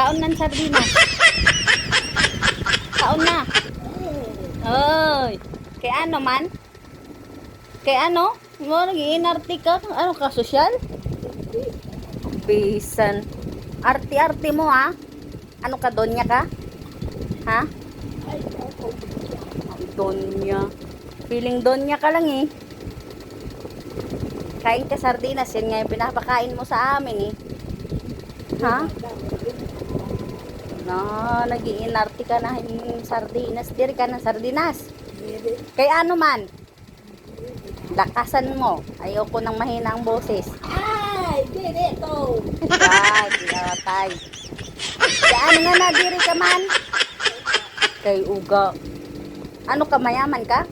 Kaon ng sardinas. Kaon na. Oy. Kay ano man? Kay ano? Mo nag-iinarte ka? Ano ka, sosyal? Bisan. Arti-arti mo ha? Ano ka, donya ka? Ha? Donya. Feeling donya ka lang eh. Kain ka sardinas. Yan nga yung pinapakain mo sa amin eh. Ha? No, nag-iinarte ka na yung sardinas. Diri ka ng sardinas. Kay ano man? Lakasan mo. Ayoko nang mahina ang boses. Ay, dito. Ay, kinatay. Kay ano nga na, diri ka man? Kay uga. Ano ka, mayaman ka?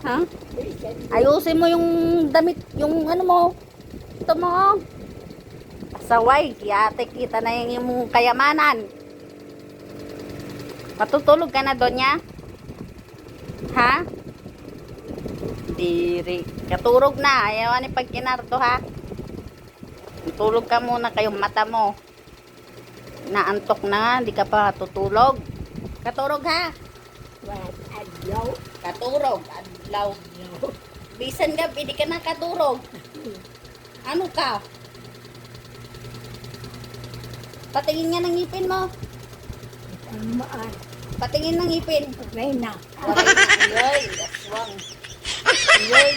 Ha? Ayusin mo yung damit, yung ano mo. Ito mo. Pasaway, kiyate kita na yung kayamanan. Matutulog ka na doon niya? Ha? Diri. Katurog na. Ayaw ni pag kinarto ha. Tulog ka muna kayong mata mo. Naantok na, hindi ka pa tutulog. Katurog ha. Adlaw. Katurog. Adlaw. Bisan gabi, di ka na katurog. Ano ka? Patingin nga ng ngipin mo. Tamaan. Patingin ng ngipin. Reyna. Ay, aswang. Ay,